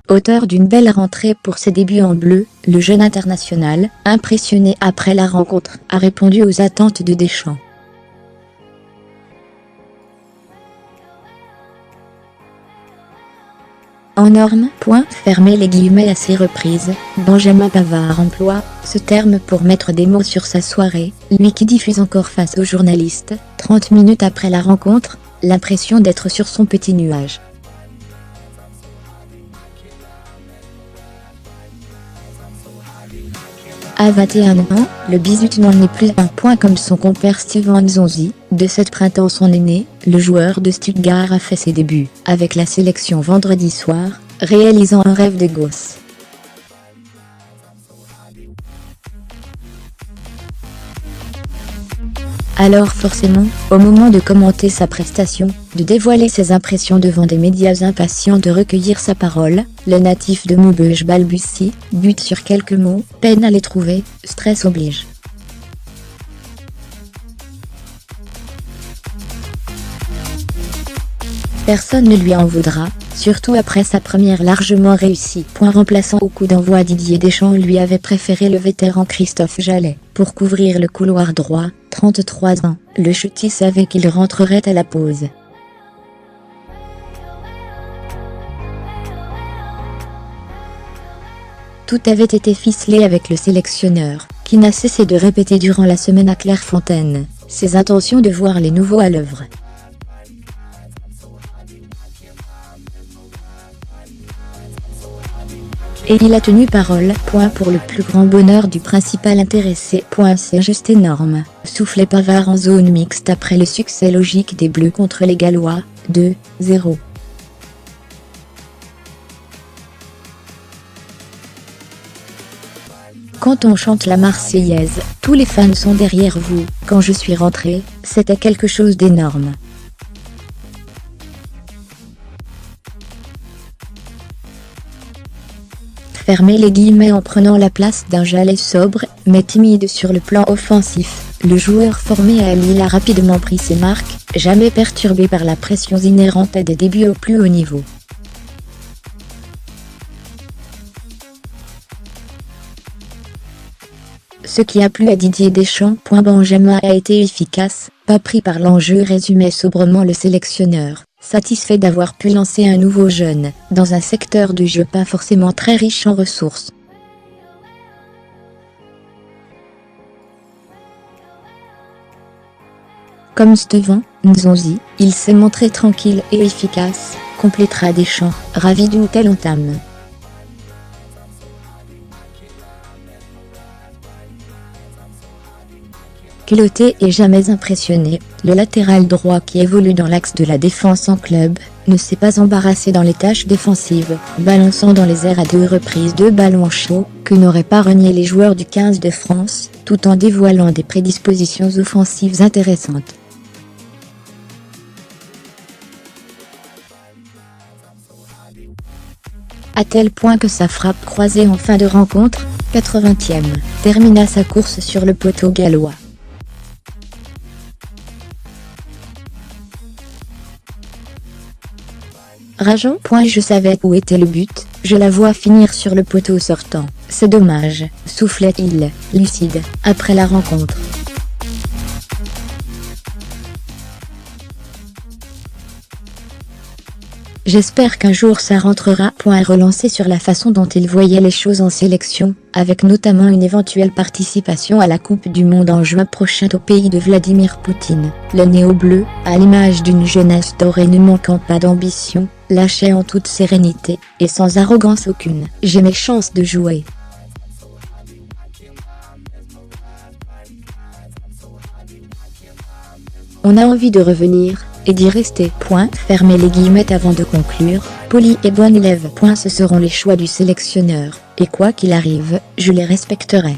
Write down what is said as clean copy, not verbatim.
Auteur d'une belle rentrée pour ses débuts en bleu, le jeune international, impressionné après la rencontre, a répondu aux attentes de Deschamps. En norme, fermez les guillemets à ses reprises, Benjamin Pavard emploie ce terme pour mettre des mots sur sa soirée, lui qui diffuse encore face aux journalistes, 30 minutes après la rencontre, l'impression d'être sur son petit nuage. À 21 ans, le Bisut n'en est plus un point comme son compère Steven Nzonzi, de 7 printemps son aîné, le joueur de Stuttgart a fait ses débuts avec la sélection vendredi soir, réalisant un rêve de gosse. Alors forcément, au moment de commenter sa prestation, de dévoiler ses impressions devant des médias impatients de recueillir sa parole, le natif de Maubeuge balbutie, bute sur quelques mots, peine à les trouver, stress oblige. Personne ne lui en voudra, surtout après sa première largement réussie. Remplaçant au coup d'envoi, Didier Deschamps lui avait préféré le vétéran Christophe Jallet pour couvrir le couloir droit, 33 ans. Le chutis savait qu'il rentrerait à la pause. Tout avait été ficelé avec le sélectionneur, qui n'a cessé de répéter durant la semaine à Clairefontaine ses intentions de voir les nouveaux à l'œuvre. Et il a tenu parole, pour le plus grand bonheur du principal intéressé. C'est juste énorme, soufflait Pavard en zone mixte après le succès logique des Bleus contre les Gallois, 2-0. Quand on chante la Marseillaise, tous les fans sont derrière vous. Quand je suis rentré, c'était quelque chose d'énorme. Fermez les guillemets en prenant la place d'un Jallet sobre, mais timide sur le plan offensif. Le joueur formé à Lille a rapidement pris ses marques, jamais perturbé par la pression inhérente à des débuts au plus haut niveau. Ce qui a plu à Didier Deschamps. Benjamin a été efficace, pas pris par l'enjeu, résumait sobrement le sélectionneur, satisfait d'avoir pu lancer un nouveau jeune, dans un secteur de jeu pas forcément très riche en ressources. Comme Steven Nzonzi, il s'est montré tranquille et efficace, complétera Deschamps, ravi d'une telle entame. Culotté et jamais impressionné, le latéral droit qui évolue dans l'axe de la défense en club, ne s'est pas embarrassé dans les tâches défensives, balançant dans les airs à 2 reprises 2 ballons chauds, que n'auraient pas renié les joueurs du 15 de France, tout en dévoilant des prédispositions offensives intéressantes. À tel point que sa frappe croisée en fin de rencontre, 80e, termina sa course sur le poteau gallois. Rageant. Je savais où était le but, je la vois finir sur le poteau sortant, c'est dommage, soufflait-il, lucide, après la rencontre. J'espère qu'un jour ça rentrera. Relancé sur la façon dont il voyait les choses en sélection, avec notamment une éventuelle participation à la Coupe du Monde en juin prochain au pays de Vladimir Poutine. Le néo-bleu, à l'image d'une jeunesse dorée ne manquant pas d'ambition, lâchait en toute sérénité, et sans arrogance aucune. J'ai mes chances de jouer. On a envie de revenir, et d'y rester. Fermez les guillemets avant de conclure, poli et bon élève. Ce seront les choix du sélectionneur, et quoi qu'il arrive, je les respecterai.